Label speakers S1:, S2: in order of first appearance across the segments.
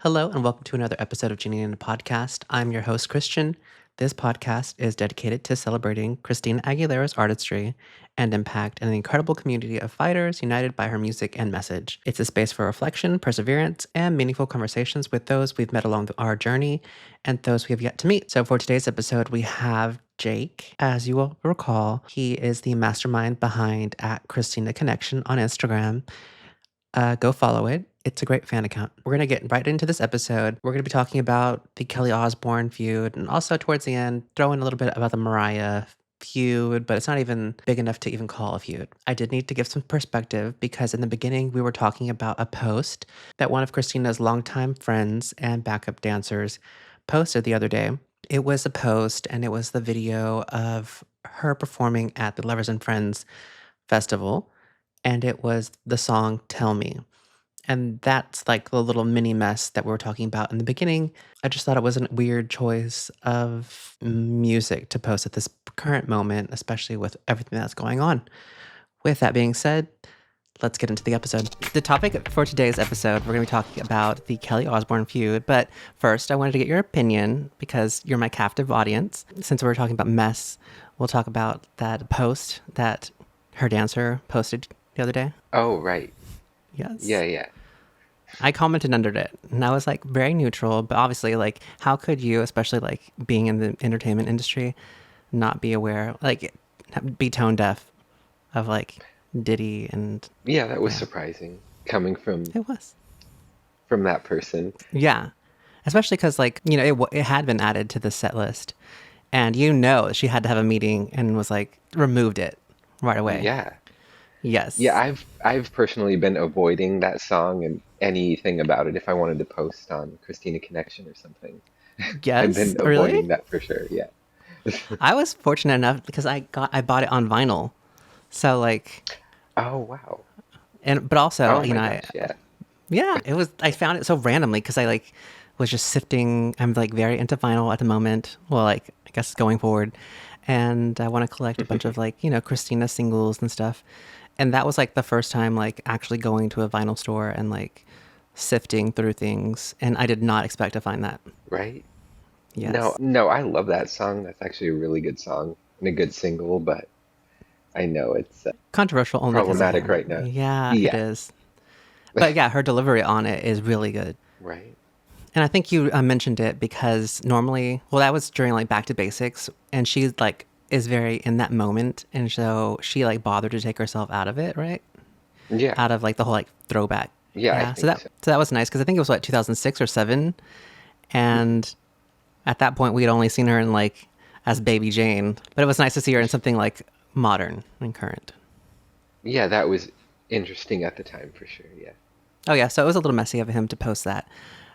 S1: Hello, and welcome to another episode of Genie and a Podcast. I'm your host, Christian. This podcast is dedicated to celebrating Christina Aguilera's artistry and impact in an incredible community of fighters united by her music and message. It's a space for reflection, perseverance, and meaningful conversations with those we've met along our journey and those we have yet to meet. So for today's episode, we have Jake. As you will recall, he is the mastermind behind @Christina Connection on Instagram. Go follow it. It's a great fan account. We're going to get right into this episode. We're going to be talking about the Kelly Osbourne feud and also towards the end, throw in a little bit about the Mariah feud, but it's not even big enough to even call a feud. I did need to give some perspective because in the beginning, we were talking about a post that one of Christina's longtime friends and backup dancers posted the other day. It was a post and it was the video of her performing at the Lovers and Friends festival. And it was the song Tell Me. And that's like the little mini mess that we were talking about in the beginning. I just thought it was a weird choice of music to post at this current moment, especially with everything that's going on. With that being said, let's get into the episode. The topic for today's episode, we're going to be talking about the Kelly Osbourne feud. But first, I wanted to get your opinion because you're my captive audience. Since we're talking about mess, we'll talk about that post that her dancer posted the other day.
S2: Oh, right.
S1: Yes.
S2: Yeah.
S1: I commented under it and I was like very neutral, but obviously like how could you, especially like being in the entertainment industry, not be aware, like be tone deaf of like Diddy and
S2: Yeah, that was surprising coming from
S1: it was.
S2: from that person.
S1: Yeah. Especially because like, it had been added to the set list and she had to have a meeting and was like removed it right away.
S2: Yeah.
S1: Yes.
S2: Yeah, I've personally been avoiding that song and anything about it if I wanted to post on Christina Connection or something.
S1: Yes.
S2: I've been
S1: Really?
S2: avoiding that for sure, yeah.
S1: I was fortunate enough because I bought it on vinyl. So like
S2: Oh, wow.
S1: but also,
S2: Oh my gosh, yeah.
S1: Yeah, I found it so randomly because I like was just sifting. I'm like very into vinyl at the moment. Well, like I guess going forward. And I want to collect a bunch of like, Christina singles and stuff. And that was like the first time like actually going to a vinyl store and like sifting through things. And I did not expect to find that.
S2: Right?
S1: Yes.
S2: No, I love that song. That's actually a really good song and a good single, but I know it's
S1: Controversial only 'cause of
S2: problematic
S1: him.
S2: right now.
S1: Yeah, it
S2: Yeah,
S1: is. But yeah, her delivery on it is really good.
S2: right.
S1: And I think you mentioned it because normally, well, that was during like Back to Basics, and she like is very in that moment, and so she like bothered to take herself out of it, right?
S2: Yeah.
S1: Out of like the whole like throwback.
S2: Yeah, I
S1: Yeah. So
S2: think so.
S1: that was nice because I think it was what 2006 or 7, and at that point we had only seen her in like as Baby Jane, but it was nice to see her in something like modern and current.
S2: Yeah, that was interesting at the time for sure, yeah.
S1: Oh yeah, so it was a little messy of him to post that,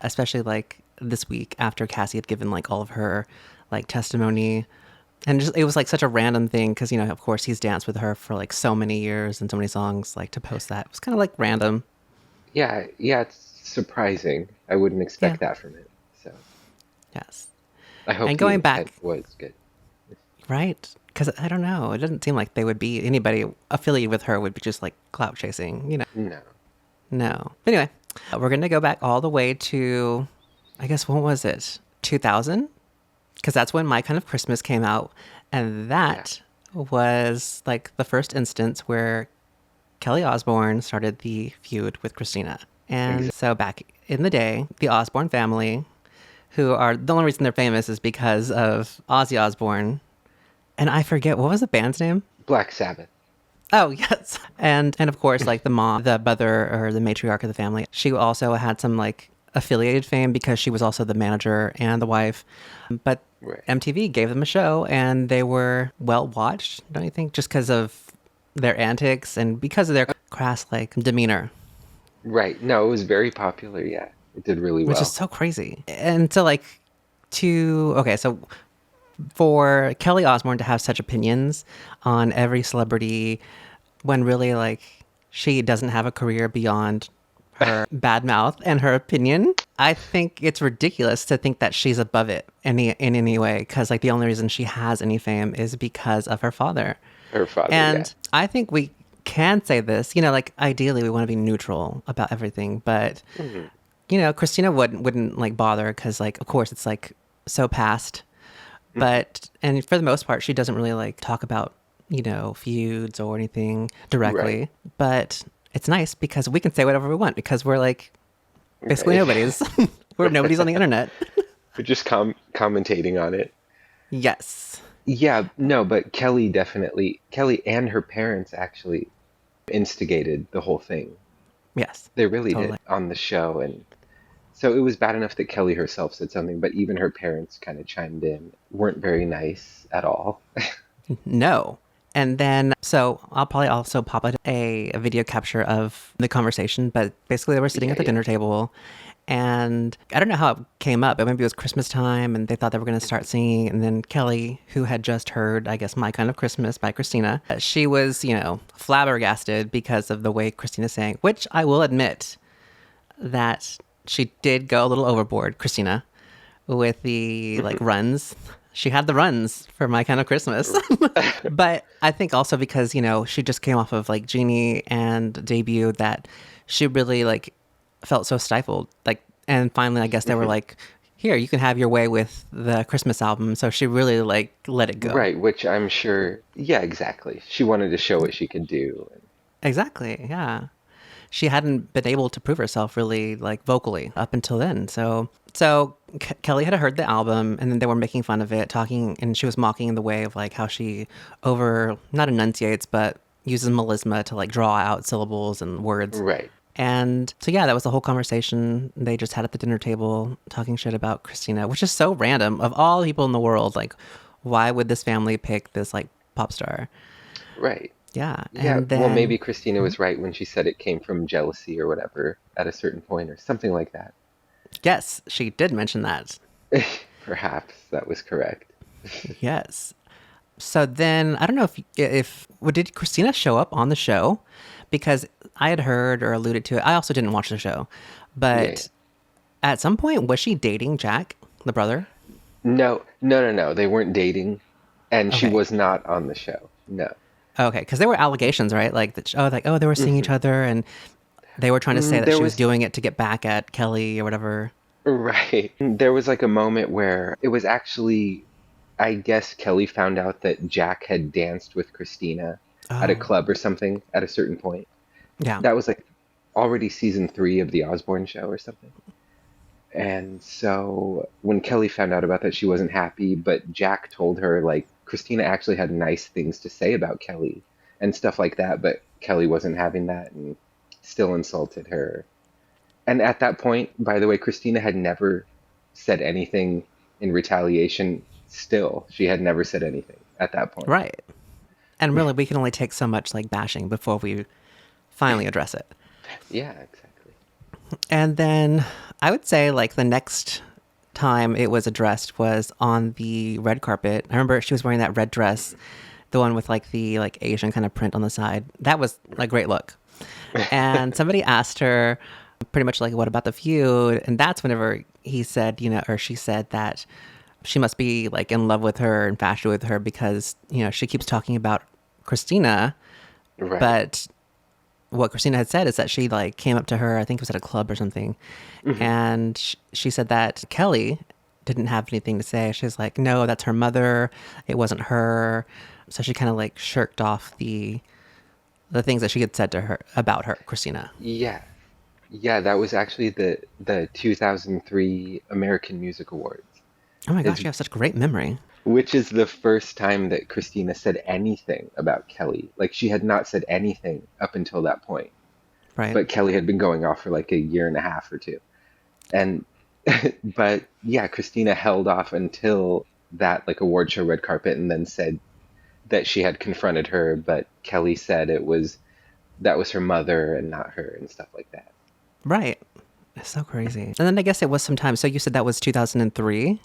S1: especially like this week after Cassie had given like all of her like testimony. And just, it was like such a random thing because, of course, he's danced with her for like so many years and so many songs. Like to post that, it was kind of like random.
S2: Yeah, it's surprising. I wouldn't
S1: Yeah.
S2: expect that from it. So
S1: Yes.
S2: I hope
S1: And
S2: the
S1: going
S2: intent
S1: back,
S2: was good.
S1: right? Because I don't know. It doesn't seem like they would be anybody affiliated with her would be just like clout chasing.
S2: No.
S1: No. But anyway, we're going to go back all the way to, I guess, when was it? 2000? Because that's when My Kind of Christmas came out. And that was like the first instance where Kelly Osbourne started the feud with Christina. And so back in the day, the Osbourne family, who are the only reason they're famous is because of Ozzy Osbourne. And I forget, what was the band's name?
S2: Black Sabbath.
S1: Oh, yes. And of course, like the mom, the mother or the matriarch of the family, she also had some like affiliated fame because she was also the manager and the wife. But
S2: Right.
S1: MTV gave them a show and they were well watched, don't you think? Just because of their antics and because of their crass like demeanor.
S2: Right. No, it was very popular, yeah. It did really
S1: Which
S2: well.
S1: is so crazy. And so like so for Kelly Osbourne to have such opinions on every celebrity when really like she doesn't have a career beyond her bad mouth and her opinion, I think it's ridiculous to think that she's above it in any way because like the only reason she has any fame is because of her father.
S2: Her father,
S1: And I think we can say this, like ideally we want to be neutral about everything, but Christina wouldn't like bother because like, of course, it's like so past.
S2: Mhm.
S1: And for the most part, she doesn't really like talk about, feuds or anything
S2: Right.
S1: directly. But it's nice because we can say whatever we want because we're like basically
S2: Right.
S1: nobody's. We're nobody's on the internet.
S2: We're just commentating on it.
S1: Yes.
S2: Yeah, no, but Kelly and her parents actually instigated the whole thing.
S1: Yes.
S2: They really
S1: Totally.
S2: did on the show. And so it was bad enough that Kelly herself said something, but even her parents kind of chimed in, weren't very nice at all.
S1: No. And then, so I'll probably also pop out a video capture of the conversation, but basically they were sitting
S2: Yeah,
S1: at the
S2: yeah.
S1: dinner table and I don't know how it came up, but maybe it was Christmas time and they thought they were going to start singing. And then Kelly, who had just heard, I guess, My Kind of Christmas by Christina, she was, flabbergasted because of the way Christina sang, which I will admit that she did go a little overboard, Christina, with the like
S2: Mhm.
S1: runs. She had the runs for My Kind of Christmas. But I think also because, she just came off of like Genie and debut that she really like felt so stifled. Like, and finally, I guess they were
S2: Mhm.
S1: like, here, you can have your way with the Christmas album. So she really like let it go.
S2: Right, which I'm sure, yeah, exactly. She wanted to show what she could do.
S1: Exactly. Yeah. She hadn't been able to prove herself really like vocally up until then. So Kelly had heard the album and then they were making fun of it, talking, and she was mocking in the way of like how she over not enunciates but uses melisma to like draw out syllables and words.
S2: Right.
S1: And so yeah, that was the whole conversation they just had at the dinner table talking shit about Christina, which is so random. Of all people in the world, like why would this family pick this like pop star?
S2: Right.
S1: Yeah.
S2: Yeah,
S1: And
S2: well,
S1: then
S2: maybe Christina was right when she said it came from jealousy or whatever at a certain point or something like that.
S1: yes, she did mention that.
S2: Perhaps that was correct.
S1: Yes. So then I don't know if well, did Christina show up on the show? Because I had heard or alluded to it. I also didn't watch the show,
S2: Yeah, yeah.
S1: but at some point was she dating Jack, the brother?
S2: No, no, no, no. They weren't dating, and she
S1: Okay.
S2: was not on the show. No.
S1: Okay, because there were allegations, right? Like that. Oh, like they were seeing each
S2: Hmm.
S1: other, and they were trying to say that
S2: There
S1: she was
S2: was,
S1: doing it to get back at Kelly or whatever.
S2: right. There was like a moment where it was actually, I guess Kelly found out that Jack had danced with Christina at a
S1: Oh,
S2: club or something at a certain point.
S1: yeah.
S2: That was like already season 3 of the Osbourne show or something. And so when Kelly found out about that, she wasn't happy, but Jack told her like Christina actually had nice things to say about Kelly and stuff like that, but Kelly wasn't having that and still insulted her. And at that point, by the way, Christina had never said anything in retaliation. Still, she had never said anything at that point.
S1: Right. And really, we can only take so much like bashing before we finally address it.
S2: Yeah, exactly.
S1: And then I would say like the next time it was addressed was on the red carpet. I remember she was wearing that red dress, the one with like the like Asian kind of print on the side. That was a great look. And somebody asked her pretty much like, what about the feud? And that's whenever he said, or she said that she must be like in love with her, infatuated with her because, she keeps talking about Christina.
S2: Right.
S1: But what Christina had said is that she like came up to her, I think it was at a club or something.
S2: Hmm.
S1: And she said that Kelly didn't have anything to say. She's like, no, that's her mother. It wasn't her. So she kind of like shirked off the things that she had said to her about her, Christina.
S2: Yeah. Yeah, that was actually the 2003 American Music Awards.
S1: Oh my gosh,
S2: Is
S1: you have such great memory.
S2: which is the first time that Christina said anything about Kelly. Like she had not said anything up until that point.
S1: Right.
S2: But Kelly had been going off for like a year and a half or two. And but yeah, Christina held off until that like award show red carpet and then said that she had confronted her, but Kelly said that was her mother and not her and stuff like that.
S1: Right. It's so crazy. And then I guess it was sometime. So you said that was 2003,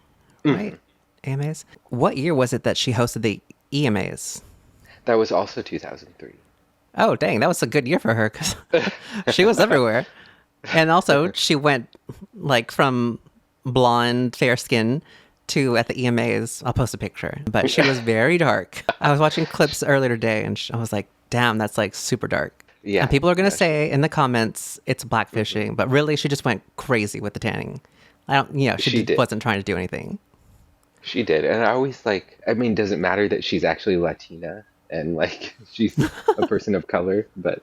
S1: right?
S2: Mhm.
S1: AMAs. What year was it that she hosted the EMAs?
S2: That was also 2003.
S1: Oh, dang. That was a good year for her because she was everywhere. And also, she went like from blonde, fair skin to at the EMAs. I'll post a picture, but she was very dark. I was watching clips earlier today and I was like, damn, that's like super dark. And
S2: Yeah,
S1: people are going to
S2: no,
S1: say in the comments it's
S2: hmm
S1: blackfishing, but really she just went crazy with the tanning. I don't,
S2: she did.
S1: wasn't trying to do anything.
S2: She did. And I always like, I mean, does it matter that she's actually Latina and like she's a person of color? But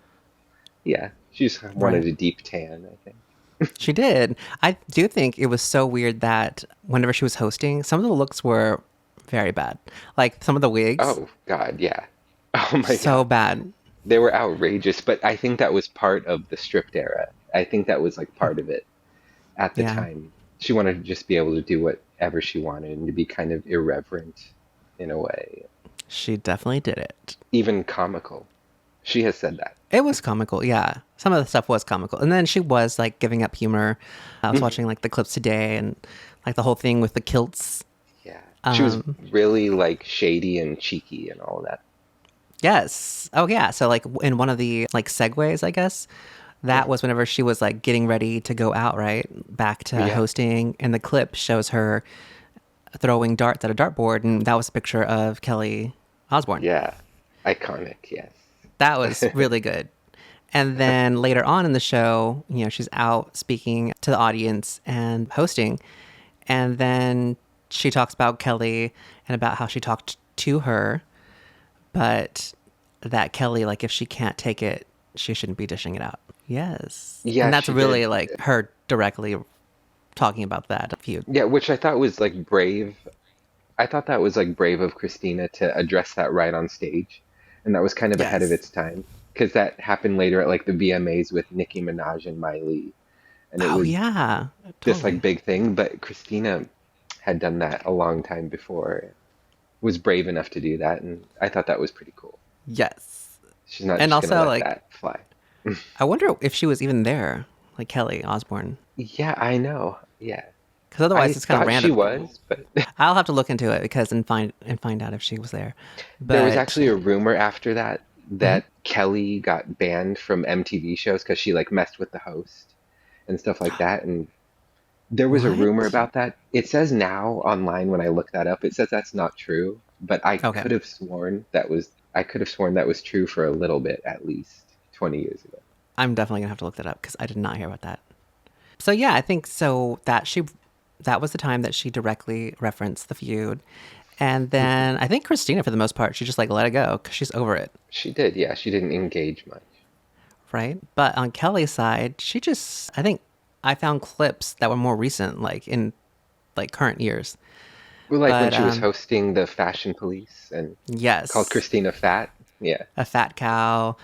S2: yeah, she just wanted
S1: Right.
S2: a deep tan, I think.
S1: She did. I do think it was so weird that whenever she was hosting, some of the looks were very bad. Like some of the wigs,
S2: Oh God, yeah. Oh my
S1: so
S2: God.
S1: bad.
S2: They were outrageous, but I think that was part of the stripped era. I think that was like part of it at the
S1: Yeah,
S2: time. She wanted to just be able to do whatever she wanted and to be kind of irreverent in a way,
S1: she definitely did it.
S2: even comical. She has said that.
S1: It was comical, yeah. Some of the stuff was comical. And then she was like giving up humor. I was
S2: Mhm.
S1: watching like the clips today and like the whole thing with the kilts.
S2: Yeah. She was
S1: Um,
S2: really like shady and cheeky and all of that.
S1: yes. Oh, yeah. So like in one of the like segues, I guess, that
S2: Mhm.
S1: was whenever she was like getting ready to go out, right? Back to
S2: Yeah.
S1: hosting. And the clip shows her throwing darts at a dartboard. And that was a picture of Kelly Osbourne.
S2: Yeah. Iconic, yes.
S1: That was really good. And then later on in the show, she's out speaking to the audience and hosting. And then she talks about Kelly and about how she talked to her, but that Kelly, like, if she can't take it, she shouldn't be dishing it out. Yes.
S2: Yeah,
S1: And that's
S2: she did.
S1: really like her directly talking about that feud.
S2: Yeah, which I thought was like brave. I thought that was like brave of Christina to address that right on stage. And that was kind of ahead of
S1: Yes.
S2: its time because that happened later at like the VMAs with Nicki Minaj and Miley. And it
S1: Oh,
S2: was
S1: yeah.
S2: this like
S1: Totally.
S2: big thing, but Christina had done that a long time before, was brave enough to do that. And I thought that was pretty cool.
S1: Yes.
S2: She's not
S1: And
S2: just gonna
S1: also,
S2: let
S1: like,
S2: that fly.
S1: I wonder if she was even there, like Kelly Osbourne.
S2: Yeah, I know. Yeah.
S1: Because otherwise
S2: I
S1: it's kind of
S2: thought she
S1: random.
S2: was, but
S1: I'll have to look into it because and find out if she was there.
S2: there was
S1: But
S2: actually a rumor after that
S1: mhm.
S2: that Kelly got banned from MTV shows because she like messed with the host and stuff like that. And there was a rumor
S1: What?
S2: about that. It says now online when I look that up, it says that's not true, but
S1: Okay.
S2: I could have sworn that was true for a little bit at least 20 years ago.
S1: I'm definitely gonna have to look that up because I did not hear about that. So yeah, I think so that was the time that she directly referenced the feud. And
S2: Mhm.
S1: then I think Christina, for the most part, she just like let it go because she's over it,
S2: She did, yeah. She didn't engage much.
S1: right? But on Kelly's side, I think I found clips that were more recent, like in like current years.
S2: Well, like when
S1: But
S2: she was hosting the Fashion Police and called
S1: yes,
S2: Christina fat. Yeah.
S1: a fat cow.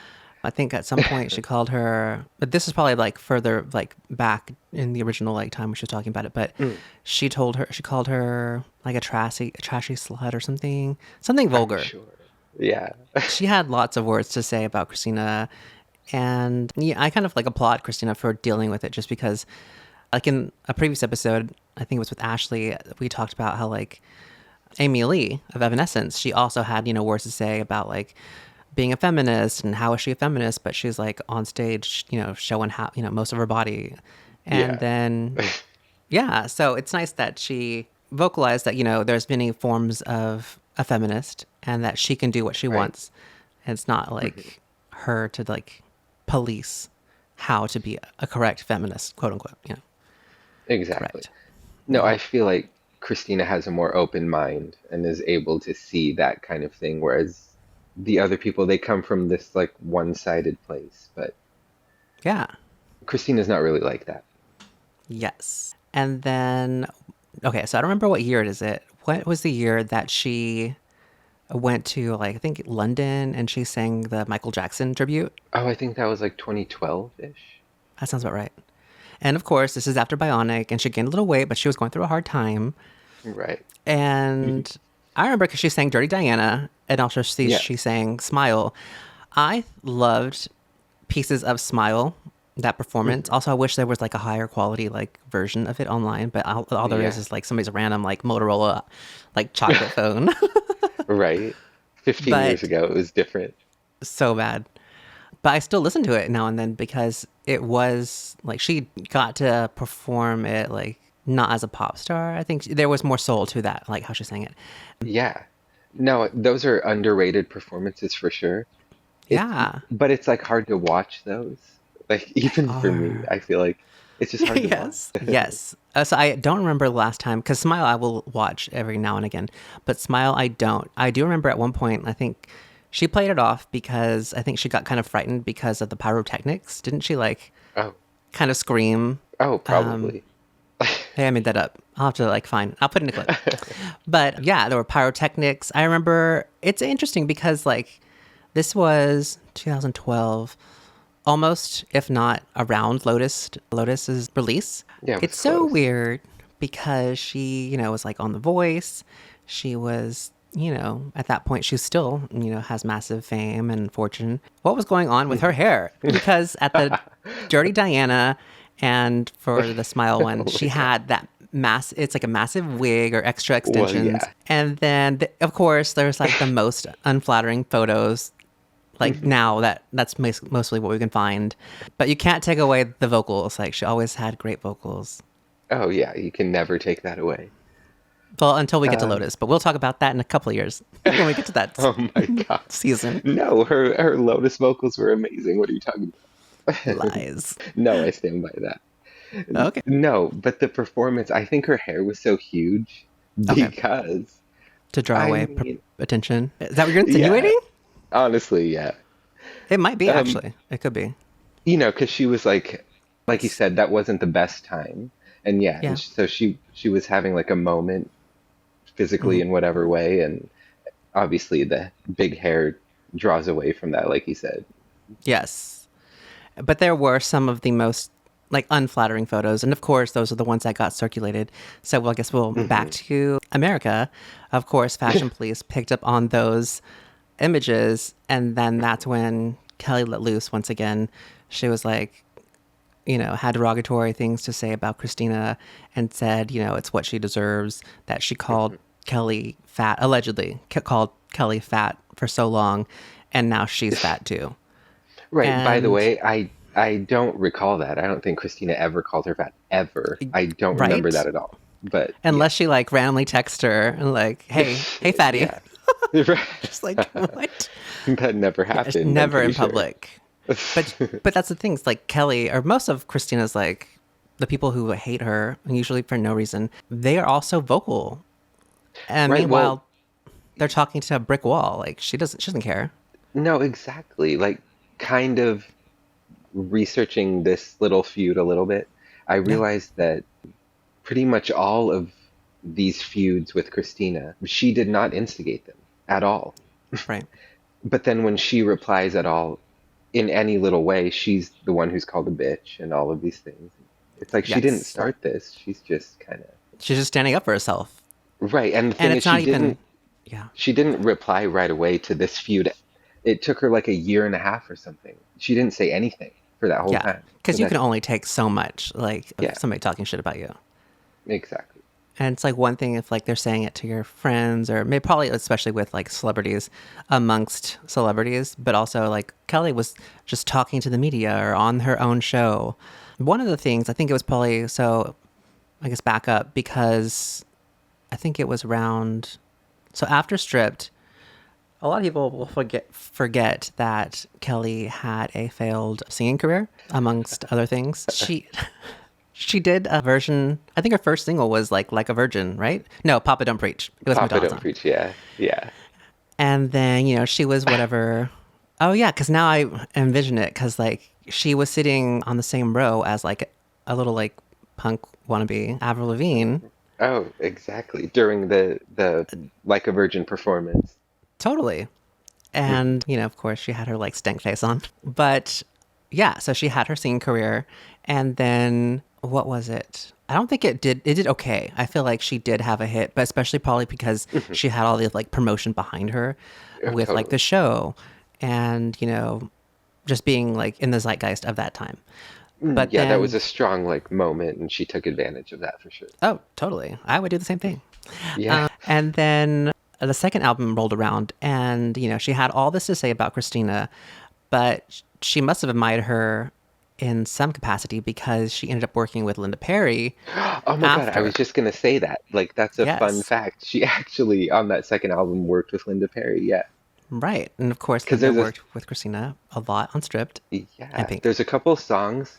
S1: I think at some point she called her, but this is probably like further like back in the original like time when she was talking about it. But
S2: Mm,
S1: she called her like a trashy slut or something
S2: I'm
S1: vulgar.
S2: sure. Yeah.
S1: She had lots of words to say about Christina, and yeah, I kind of like applaud Christina for dealing with it, just because, like in a previous episode, I think it was with Ashley, we talked about how like Amy Lee of Evanescence, she also had, words to say about like being a feminist and how is she a feminist, but she's like on stage, showing how, most of her body. And
S2: Yeah.
S1: then, yeah, so it's nice that she vocalized that, there's many forms of a feminist and that she can do what she
S2: Right.
S1: wants. And it's not
S2: Mhm.
S1: like her to like police how to be a correct feminist, quote unquote,
S2: Exactly.
S1: correct.
S2: No, I feel like Christina has a more open mind and is able to see that kind of thing, whereas the other people, they come from this like one-sided place. But
S1: Yeah.
S2: Christina's not really like that.
S1: Yes. And then, okay, so I don't remember what year it is. What was the year that she went to, like, I think London and she sang the Michael Jackson tribute?
S2: Oh, I think that was like 2012-ish.
S1: That sounds about right. And of course, this is after Bionic, and she gained a little weight, but she was going through a hard time.
S2: Right.
S1: And I remember because she sang Dirty Diana, and also she
S2: Yes.
S1: sang Smile. I loved pieces of Smile, that performance.
S2: Mhm.
S1: Also, I wish there was like a higher quality like version of it online, but all there
S2: Yeah.
S1: is like somebody's random like Motorola like chocolate phone.
S2: Right. 15 years
S1: But
S2: ago, it was different.
S1: so bad. But I still listen to it now and then because it was like she got to perform it like not as a pop star. I think there was more soul to that, like how she sang it.
S2: Yeah. No, those are underrated performances for sure. It's
S1: Yeah.
S2: but it's like hard to watch those. Like even for me,
S1: Are
S2: I feel like it's just hard to watch.
S1: yes. Yes. So I don't remember the last time because Smile I will watch every now and again, but Smile I don't. I do remember at one point I think she played it off because I think she got kind of frightened because of the pyrotechnics. Didn't she like
S2: Oh,
S1: kind of scream?
S2: oh, probably.
S1: Hey, I made that up. I'll have to like find. I'll put it in a clip. But yeah, there were pyrotechnics. I remember it's interesting because like this was 2012, almost if not around Lotus's release.
S2: Yeah, it was
S1: It's so
S2: close.
S1: weird because she, was like on The Voice. She was, at that point she still, has massive fame and fortune. What was going on with her hair? Because at the Dirty Diana and for the Smile one,
S2: Oh
S1: she
S2: my God.
S1: had that it's like a massive wig or extra
S2: Well,
S1: extensions.
S2: yeah.
S1: And then, of course, there's like the most unflattering photos. Like now that's mostly what we can find. But you can't take away the vocals. Like she always had great vocals.
S2: Oh yeah, you can never take that away.
S1: Well, until we get to
S2: Um,
S1: Lotus. But we'll talk about that in a couple of years when we get to that
S2: oh my God.
S1: season.
S2: No, her Lotus vocals were amazing. What are you talking about?
S1: Lies.
S2: No, I stand by that.
S1: Okay.
S2: No, but the performance, I think her hair was so huge
S1: Okay.
S2: because,
S1: To draw
S2: I
S1: away
S2: mean,
S1: attention. Is that what you're
S2: yeah,
S1: insinuating?
S2: honestly, yeah.
S1: It might be,
S2: Um,
S1: actually. It could be.
S2: because she was like you said, that wasn't the best time, and yeah,
S1: Yeah.
S2: so she was having like a moment physically
S1: Mhm.
S2: in whatever way, and obviously the big hair draws away from that, like you said.
S1: Yes. But there were some of the most like unflattering photos. And of course, those are the ones that got circulated. So well, I guess we'll back
S2: Hmm.
S1: to America. Of course, Fashion Police picked up on those images. And then that's when Kelly let loose once again. She was like, had derogatory things to say about Christina and said, it's what she deserves, that she called Kelly fat, allegedly called Kelly fat for so long. And now she's fat too.
S2: Right. By the
S1: And
S2: way, I don't recall that. I don't think Christina ever called her fat ever. I don't remember
S1: right?
S2: that at all. But yeah,
S1: Unless she like randomly texts her and like, hey, fatty.
S2: yeah, right.
S1: Just like, what?
S2: That never
S1: Yeah, it's
S2: happened. I'm
S1: never
S2: pretty
S1: in
S2: sure.
S1: public. But that's the thing. It's like Kelly or most of Christina's like the people who hate her, and usually for no reason, they are also vocal. And
S2: Right. Well,
S1: meanwhile, they're talking to a brick wall. Like she doesn't care.
S2: no, exactly. Like, kind of researching this little feud a little bit, I
S1: Yeah,
S2: realized that pretty much all of these feuds with Christina, she did not instigate them at all.
S1: right.
S2: But then when she replies at all in any little way, she's the one who's called a bitch and all of these things. It's like she didn't
S1: Yes.
S2: start this. She's just kind of
S1: She's just standing up for herself.
S2: right. And the
S1: And
S2: thing is,
S1: it's not even, yeah.
S2: she didn't reply right away to this feud. It took her like a year and a half or something. She didn't say anything for that whole
S1: Yeah.
S2: time. So
S1: Because you can
S2: that's
S1: only take so much, like, of
S2: yeah,
S1: somebody talking shit about you.
S2: exactly.
S1: And it's like one thing if like they're saying it to your friends or maybe probably especially with like celebrities amongst celebrities, but also like Kelly was just talking to the media or on her own show. One of the things I think it was probably so I guess back up because I think it was around so after Stripped, a lot of people will forget that Kelly had a failed singing career amongst other things. She did a version. I think her first single was like a Virgin, right? No, Papa Don't Preach. It was
S2: Papa
S1: Madonna's
S2: don't
S1: song.
S2: preach. Yeah, yeah.
S1: And then she was whatever. Oh yeah, because now I envision it because like she was sitting on the same row as like a little like punk wannabe Avril Lavigne.
S2: Oh, exactly. During the Like a Virgin performance.
S1: Totally. And of course, she had her like stank face on. But yeah, so she had her singing career, and then what was it? I don't think it did. It did okay. I feel like she did have a hit, but especially probably because she had all the like promotion behind her
S2: Oh,
S1: with like the
S2: totally.
S1: show, and just being like in the zeitgeist of that time. But
S2: Yeah, that was
S1: then,
S2: a strong like moment, and she took advantage of that for sure.
S1: oh, totally, I would do the same thing.
S2: Yeah.
S1: And then the second album rolled around, and she had all this to say about Christina, but she must have admired her in some capacity because she ended up working with Linda Perry
S2: Oh my God, I was
S1: after.
S2: just gonna say that. Like, that's a fun
S1: Yes,
S2: fact. She actually, on that second album, worked with Linda Perry. Yeah.
S1: Right. And of course,
S2: Because
S1: Linda
S2: there's
S1: worked with Christina a lot on Stripped and
S2: yeah,
S1: Pink.
S2: there's a couple songs.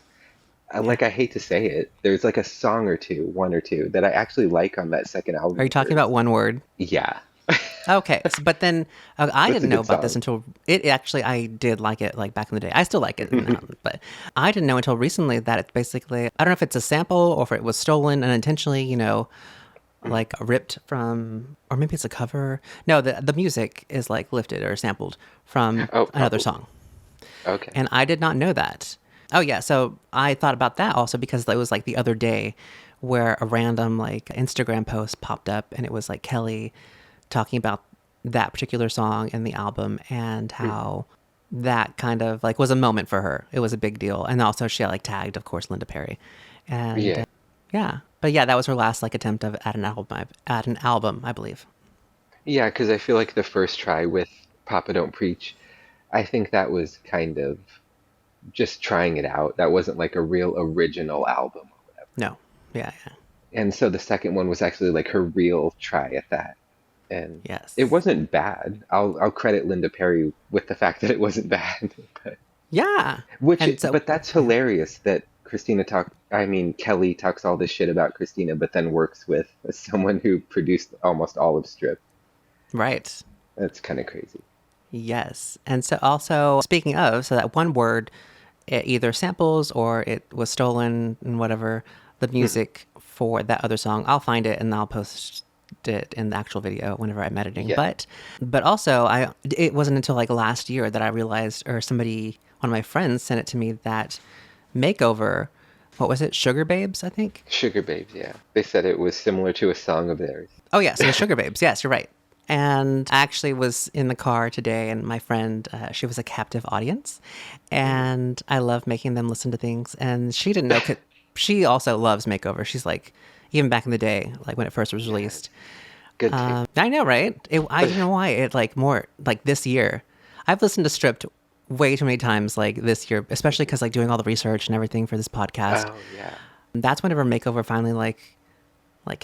S1: Yeah.
S2: Like I hate to say it, there's like a song or two, one or two that I actually like on that second
S1: Are
S2: album
S1: you
S2: of
S1: talking
S2: hers.
S1: about One Word?
S2: Yeah,
S1: Okay, but then I
S2: that's a
S1: didn't know
S2: good
S1: about this
S2: song.
S1: until it actually I did like it like back in the day. I still like it now, but I didn't know until recently that it's basically I don't know if it's a sample or if it was stolen unintentionally, like ripped from, or maybe it's a cover. No, the music is like lifted or sampled from
S2: Oh,
S1: another
S2: probably.
S1: song,
S2: Okay.
S1: and I did not know that. Oh yeah, so I thought about that also because it was like the other day where a random like Instagram post popped up and it was like Kelly talking about that particular song in the album and
S2: Hmm.
S1: how that kind of like was a moment for her. It was a big deal. And also she like tagged, of course, Linda Perry. And
S2: Yeah.
S1: yeah, but yeah, that was her last like attempt of at an album, I believe.
S2: Yeah, because I feel like the first try with Papa Don't Preach, I think that was kind of just trying it out. That wasn't like a real original album or whatever.
S1: No, yeah, yeah,
S2: And so the second one was actually like her real try at that. And it
S1: yes,
S2: wasn't bad. I'll credit Linda Perry with the fact that it wasn't bad. But
S1: yeah.
S2: which
S1: And so
S2: but that's
S1: yeah,
S2: hilarious that I mean Kelly talks all this shit about Christina, but then works with someone who produced almost all of Strip.
S1: right.
S2: That's kind of crazy.
S1: Yes. And so also speaking of, so that one word, it either samples or it was stolen and whatever the
S2: Hmm.
S1: music for that other song. I'll find it and I'll post it in the actual video whenever I'm editing.
S2: Yeah.
S1: But also I it wasn't until like last year that I realized, or somebody, one of my friends sent it to me, that Makeover, what was it? Sugar Babes, I think.
S2: Sugar Babes, yeah. They said it was similar to a song of theirs.
S1: Oh yes, it was Sugar Babes. Yes, you're right. And I actually was in the car today, and my friend, she was a captive audience,
S2: Hmm.
S1: and I love making them listen to things. And she didn't know. She also loves Makeover. She's like, even back in the day, like when it first was
S2: Yes.
S1: released.
S2: Good taste.
S1: I know, right? I don't know why it like more like this year. I've listened to Stripped way too many times, like this year, especially because like doing all the research and everything for this podcast.
S2: Oh, yeah.
S1: That's whenever Makeover finally like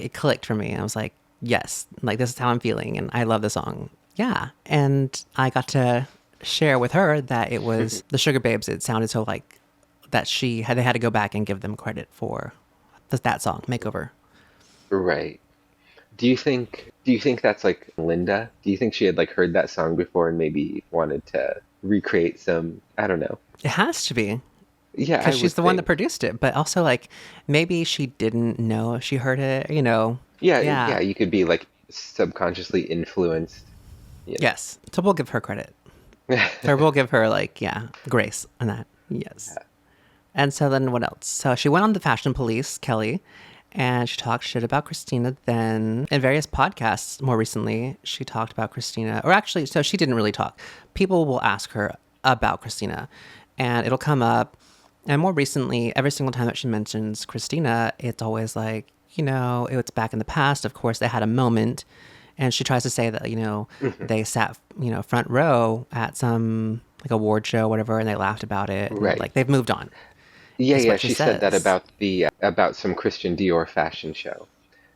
S1: it clicked for me. I was like, yes, like this is how I'm feeling, and I love the song. Yeah, and I got to share with her that it was the Sugar Babes. It sounded so like that they had to go back and give them credit for that song, Makeover.
S2: Right. Do you think that's like Linda? Do you think she had like heard that song before and maybe wanted to recreate some, I don't know.
S1: It has to be
S2: Yeah, I
S1: because she's
S2: would
S1: the one that
S2: think.
S1: produced it, but also like maybe she didn't know if she heard it.
S2: Yeah,
S1: Yeah.
S2: yeah, you could be like subconsciously influenced, you
S1: Yes. So we'll give her credit,
S2: know.
S1: or we'll give her like grace on that. Yes. And so then what else? So she went on the Fashion Police, Kelly, and she talked shit about Christina. Then in various podcasts more recently, she talked about Christina. Or actually, so she didn't really talk. People will ask her about Christina, and it'll come up. And more recently, every single time that she mentions Christina, it's always like, it was back in the past. Of course, they had a moment. And she tries to say that,
S2: Mhm.
S1: they sat, front row at some like award show, whatever, and they laughed about it. And
S2: Right.
S1: like they've moved on,
S2: Yeah,
S1: is
S2: yeah,
S1: what she
S2: she said that
S1: says.
S2: about the about some Christian Dior fashion show.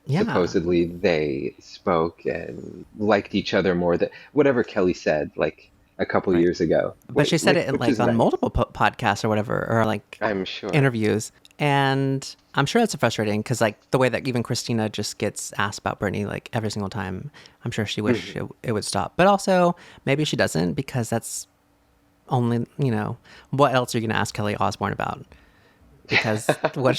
S1: Yeah.
S2: Supposedly they spoke and liked each other more than whatever Kelly said like a couple
S1: Right.
S2: years ago.
S1: But she said
S2: Like
S1: it
S2: which
S1: like
S2: is
S1: on
S2: nice.
S1: multiple podcasts or whatever, or like
S2: I'm sure.
S1: interviews. And I'm sure it's frustrating because like the way that even Christina just gets asked about Brittany like every single time, I'm sure she wished
S2: Mhm.
S1: it would stop. But also maybe she doesn't because that's only, what else are you going to ask Kelly Osbourne about? Because what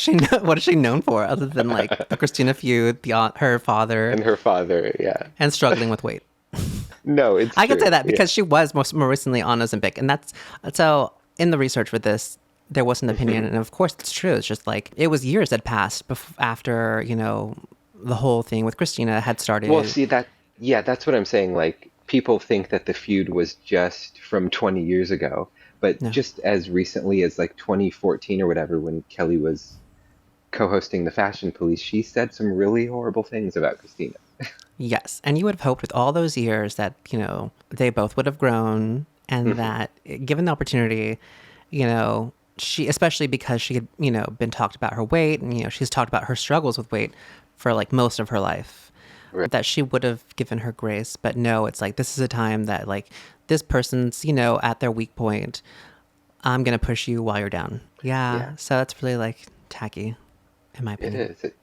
S1: is she known for other than like the Christina feud, her father,
S2: And her father, yeah.
S1: and struggling with weight?
S2: No, it's
S1: I could say
S2: true.
S1: that
S2: Yeah.
S1: because she was more recently on Ozempic, and that's so. In the research for this, there was an opinion,
S2: Mhm.
S1: and of course it's true. It's just like it was years that passed after the whole thing with Christina had
S2: Well,
S1: started.
S2: see that, yeah, that's what I'm saying. Like, people think that the feud was just from 20 years ago, but
S1: No,
S2: just as recently as like 2014 or whatever, when Kelly was co-hosting the Fashion Police, she said some really horrible things about Christina.
S1: yes, and you would have hoped with all those years that they both would have grown, and
S2: Hmm.
S1: that given the opportunity, she, especially because she had been talked about her weight, and she's talked about her struggles with weight for like most of her life.
S2: Right.
S1: that she would have given her grace. But no, it's like, this is a time that like this person's, you know, at their weak point. I'm going to push you while you're down. Yeah.
S2: Yeah,
S1: So that's really like tacky, in my
S2: it
S1: opinion.
S2: is. It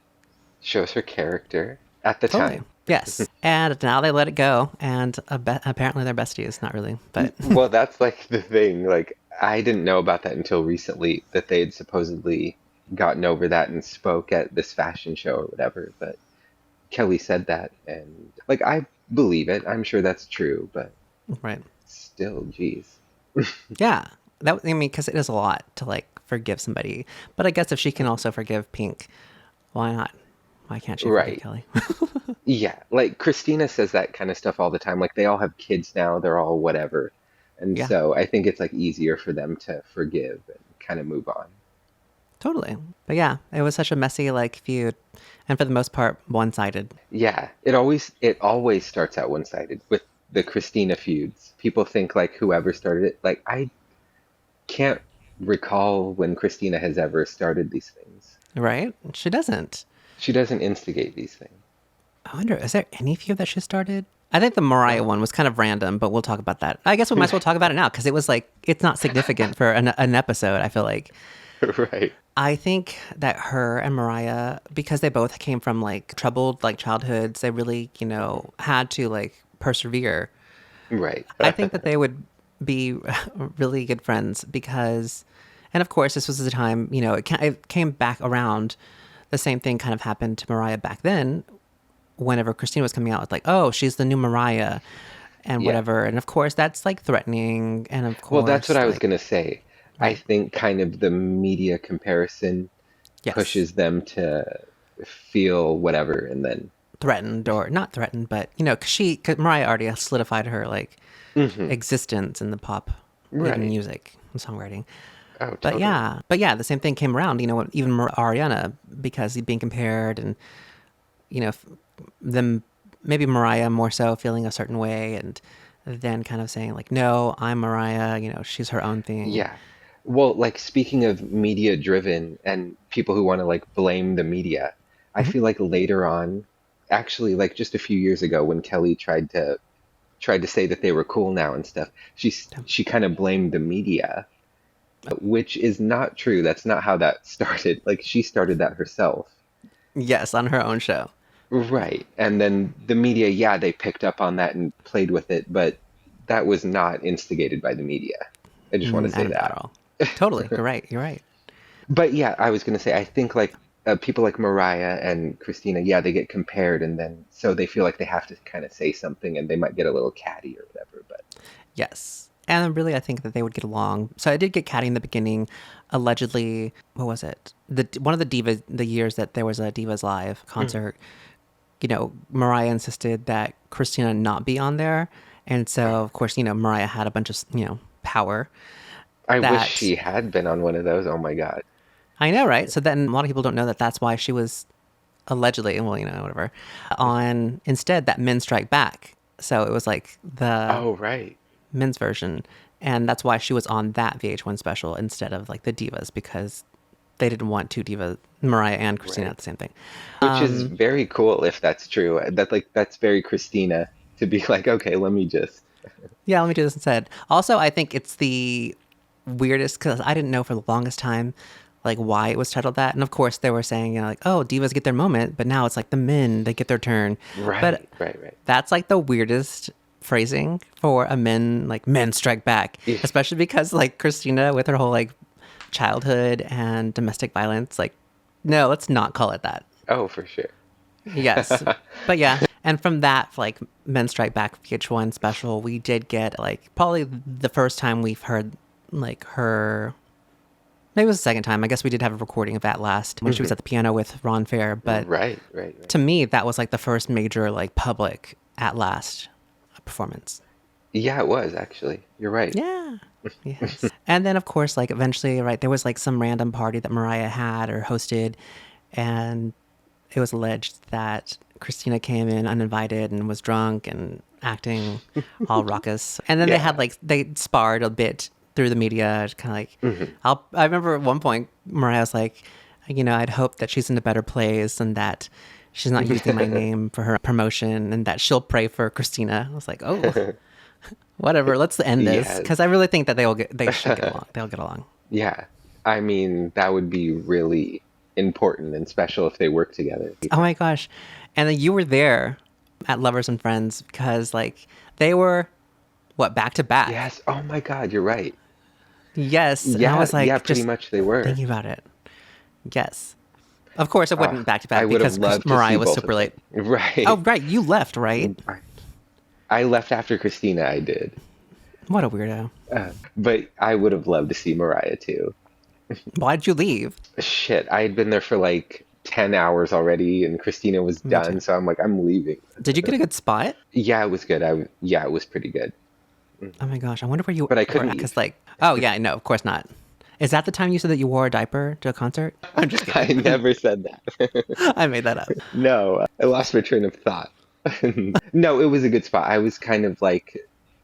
S2: shows her character at the
S1: Totally.
S2: time.
S1: Yes. And now they let it go. And apparently they're besties. Not really, but
S2: Well, that's like the thing. Like, I didn't know about that until recently that they had supposedly gotten over that and spoke at this fashion show or whatever. But Kelly said that, and like, I believe it. I'm sure that's true, but
S1: right.
S2: still, geez.
S1: Yeah. I mean, because it is a lot to like forgive somebody. But I guess if she can also forgive Pink, why not? Why can't she forgive
S2: Right.
S1: Kelly?
S2: Yeah. Like, Christina says that kind of stuff all the time. Like, they all have kids now, they're all whatever. And
S1: Yeah,
S2: so I think it's like easier for them to forgive and kind of move on.
S1: totally. But yeah, it was such a messy like feud, and for the most part, one-sided.
S2: Yeah, it always starts out one-sided with the Christina feuds. People think like whoever started it. Like, I can't recall when Christina has ever started these things.
S1: Right? She doesn't.
S2: She doesn't instigate these things.
S1: I wonder, is there any feud that she started? I think the Mariah
S2: No.
S1: one was kind of random, but we'll talk about that. I guess we might as well talk about it now because it was like, it's not significant for an episode, I feel like.
S2: Right.
S1: I think that her and Mariah, because they both came from like troubled like childhoods, they really, you know, had to like persevere.
S2: Right.
S1: I think that they would be really good friends because, and of course, this was the time, you know, it came back around. The same thing kind of happened to Mariah back then, whenever Christina was coming out with like, oh, she's the new Mariah and
S2: Yeah.
S1: whatever. And of course, that's like threatening. And of
S2: Well, that's what
S1: course,
S2: I was
S1: like,
S2: gonna say. I
S1: right.
S2: think kind of the media comparison
S1: Yes.
S2: pushes them to feel whatever, and then
S1: Threatened or not threatened, but, you know, cause Mariah already solidified her like
S2: hmm.
S1: existence in the pop, even
S2: Right.
S1: music and songwriting.
S2: Oh, totally.
S1: But yeah, the same thing came around, you know, even Ariana, because being compared and, you know, them, maybe Mariah more so feeling a certain way and then kind of saying like, no, I'm Mariah, you know, she's her own thing.
S2: Yeah. Well, like, speaking of media driven and people who want to like blame the media, I
S1: Hmm.
S2: feel like later on, actually like just a few years ago when Kelly tried to say that they were cool now and stuff, she kind of blamed the media, which is not true. That's not how that started. Like, she started that herself.
S1: Yes, on her own show.
S2: Right. And then the media, yeah, they picked up on that and played with it, but that was not instigated by the media. I just want to say
S1: And not
S2: that.
S1: at all. Totally. You're right. You're right.
S2: But yeah, I was going to say, I think like people like Mariah and Christina, yeah, they get compared, and then so they feel like they have to kind of say something, and they might get a little catty or whatever. But
S1: Yes. And really, I think that they would get along. So I did get catty in the beginning. Allegedly, what was it? One of the divas, the years that there was a Divas Live
S2: mm,
S1: concert, you know, Mariah insisted that Christina not be on there. And so, of course, you know, Mariah had a bunch of, you know, power
S2: I wish
S1: that
S2: she had been on one of those. Oh my God.
S1: I know, right? So then a lot of people don't know that that's why she was allegedly, well, you know, whatever, on instead that Men Strike Back. So it was like the
S2: Oh, right.
S1: men's version. And that's why she was on that VH1 special instead of like the divas because they didn't want two divas, Mariah and Christina
S2: Right.
S1: at the same thing.
S2: Which is very cool if that's true. That's very Christina to be like, okay, let me just.
S1: Yeah, let me do this instead. Also, I think it's the weirdest because I didn't know for the longest time like why it was titled that. And of course, they were saying, you know, like, oh, divas get their moment, but now it's like the men, they get their turn. But
S2: Right, right, right.
S1: that's like the weirdest phrasing for a men, like men strike back,
S2: Yeah.
S1: especially because like Christina with her whole like childhood and domestic violence, like, no, let's not call it that.
S2: Oh, for sure.
S1: Yes. But yeah. And from that, like, Men Strike Back VH1 special, we did get, like, probably the first time we've heard, like, her. Maybe it was the second time. I guess we did have a recording of that last when she was
S2: Hmm.
S1: at the piano with Ron Fair. But
S2: Right, right, right.
S1: to me, that was, like, the first major, like, public at last performance.
S2: Yeah, it was actually. You're right.
S1: Yeah. Yes. And then, of course, like, eventually, right, there was, like, some random party that Mariah had or hosted. And it was alleged that Christina came in uninvited and was drunk and acting all raucous. And then they had
S2: Yeah.
S1: like they sparred a bit through the media, kind of like
S2: Hmm.
S1: I remember at one point Mariah was like, you know, I'd hope that she's in a better place and that she's not using my name for her promotion and that she'll pray for Christina. I was like, oh, whatever. Let's end this
S2: Yes.
S1: because I really think that they should get along. They'll get along.
S2: Yeah. I mean, that would be really important and special if they work together.
S1: Oh my gosh. And then you were there at Lovers and Friends because like they were what, back to back.
S2: Yes. Oh my God, you're right.
S1: Yes. And I
S2: Yeah,
S1: was
S2: yeah,
S1: like
S2: pretty
S1: just
S2: much they were.
S1: thinking about it. Yes. Of course it wasn't back to
S2: I
S1: back
S2: would have
S1: because
S2: loved to see
S1: Mariah was
S2: both
S1: super
S2: of
S1: late.
S2: them. Right.
S1: Oh, right. You left, right?
S2: I left after Christina, I did.
S1: What a weirdo.
S2: But I would have loved to see Mariah too.
S1: Why'd you leave?
S2: Shit, I had been there for like 10 hours already and Christina was
S1: Me too.
S2: done, so I'm like, I'm leaving.
S1: Did you get a good spot?
S2: Yeah, it was good. Yeah, it was pretty good.
S1: Oh my gosh. I wonder where you
S2: But I
S1: were
S2: couldn't
S1: at.
S2: leave.
S1: Because like, oh yeah, no, of course not. Is that the time you said that you wore a diaper to a concert? I'm just
S2: I
S1: kidding.
S2: never said that.
S1: I made that up.
S2: No, I lost my train of thought. No, it was a good spot. I was kind of like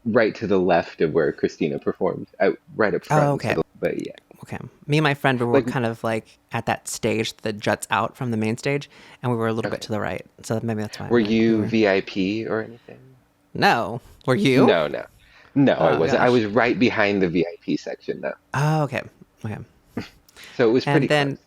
S2: right to the left of where Christina performed, right up front.
S1: Oh, okay.
S2: But yeah.
S1: Okay. Me and my friend, we were
S2: Like,
S1: kind of like at that stage that juts out from the main stage, and we were a little bit to the right. So maybe that's why.
S2: were you VIP or anything?
S1: No. Were you?
S2: No, no. No, I
S1: Oh
S2: wasn't. I
S1: gosh.
S2: was right behind the VIP section though.
S1: Oh, okay. Okay.
S2: So it was
S1: And
S2: pretty
S1: then
S2: close.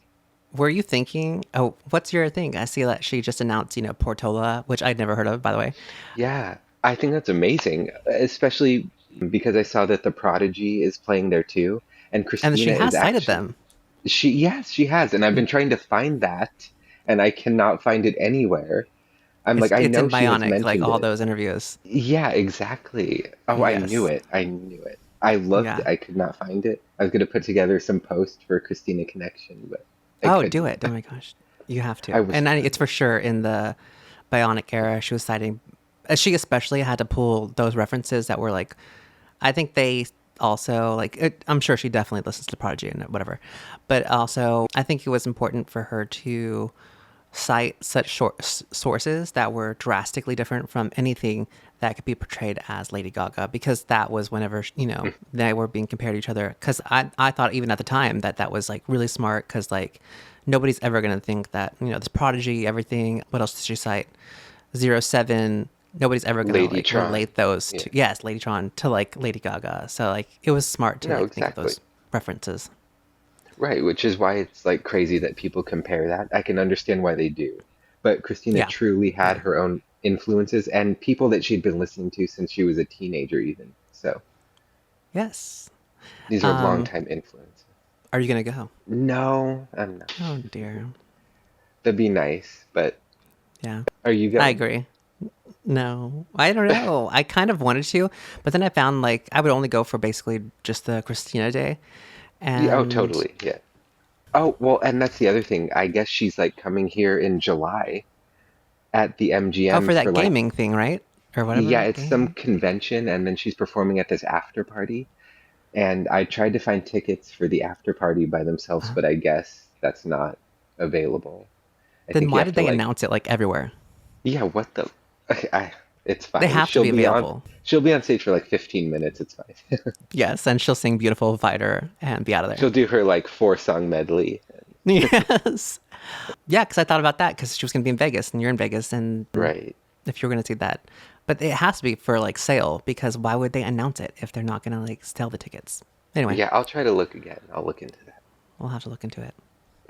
S1: were you thinking, oh, what's your thing? I see that she just announced, Portola, which I'd never heard of, by the way.
S2: Yeah, I think that's amazing, especially because I saw that the Prodigy is playing there too, and
S1: And she
S2: Christina is
S1: has cited
S2: actually
S1: them.
S2: yes, she has, and I've been trying to find that, and I cannot find it anywhere. I'm like, I
S1: It's
S2: know
S1: in
S2: she has
S1: Bionic, like
S2: mentioned
S1: all
S2: it.
S1: those interviews.
S2: Yeah, exactly. Oh, I knew
S1: Yes.
S2: it. I knew it. I looked,
S1: Yeah.
S2: I could not find it. I was gonna put together some post for Christina Connection, but I
S1: Oh, do
S2: couldn't.
S1: it. Oh my gosh. You have
S2: I
S1: to.
S2: was
S1: And it's
S2: trying.
S1: for sure in the Bionic era. She was citing, she especially had to pull those references that were like, I think they also, like, I'm sure she definitely listens to Prodigy and whatever. But also, I think it was important for her to cite such sources that were drastically different from anything that could be portrayed as Lady Gaga, because that was whenever, they were being compared to each other. Because I thought even at the time that was like really smart, because like nobody's ever going to think that, this Prodigy, everything. What else did she cite? 07. Nobody's ever going to
S2: Lady
S1: like
S2: Tron.
S1: relate those
S2: Yeah.
S1: to, yes, Lady Tron to like Lady Gaga. So like it was smart to
S2: No,
S1: like think of
S2: exactly.
S1: those references.
S2: Right, which is why it's like crazy that people compare that. I can understand why they do. But Christina
S1: Yeah.
S2: truly had
S1: Yeah.
S2: her own influences and people that she'd been listening to since she was a teenager, even. So
S1: Yes.
S2: these are
S1: Um,
S2: longtime influences.
S1: are you going to go?
S2: No, I'm not.
S1: Oh dear.
S2: That'd be nice, but
S1: Yeah.
S2: are you
S1: I
S2: going?
S1: agree. No, I don't know. I kind of wanted to, but then I found like I would only go for basically just the Christina day.
S2: Yeah, oh,
S1: And
S2: totally. Yeah. Oh, well, and that's the other thing. I guess she's like coming here in July at the
S1: oh,
S2: MGM
S1: for
S2: for
S1: that
S2: like,
S1: gaming thing, right? Or
S2: yeah,
S1: whatever
S2: it's some
S1: game.
S2: convention, and then she's performing at this after party. And I tried to find tickets for the after party by themselves,
S1: Uh,
S2: but I guess that's not available. I
S1: then
S2: think you
S1: why
S2: have
S1: did
S2: to
S1: they
S2: like,
S1: announce it like everywhere?
S2: yeah, what the, it's
S1: They
S2: fine.
S1: have to be available.
S2: She'll be on stage for like 15 minutes. It's fine.
S1: Yes, and she'll sing "Beautiful Fighter" and be out of there.
S2: She'll do her like 4 song medley.
S1: Yes. Yeah, because I thought about that because she was going to be in Vegas and you're in Vegas, and
S2: Right.
S1: if you're going to see that, but it has to be for like sale, because why would they announce it if they're not going to like sell the tickets? Anyway,
S2: Yeah, I'll try to look again. I'll look into that.
S1: we'll have to look into it.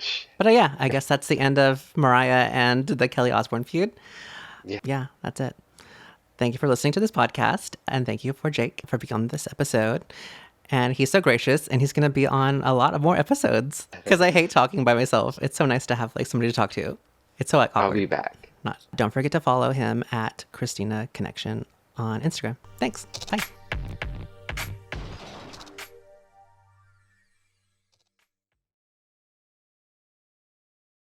S2: Shh.
S1: But yeah, I guess that's the end of Mariah and the Kelly Osbourne feud.
S2: Yeah.
S1: Yeah, that's it. Thank you for listening to this podcast, and thank you for Jake for being on this episode. And he's so gracious, and he's going to be on a lot of more episodes because I hate talking by myself. It's so nice to have like somebody to talk to. It's so like
S2: I'll be
S1: awkward.
S2: back.
S1: Not. Don't forget to follow him at Christina Connection on Instagram. Thanks. Bye.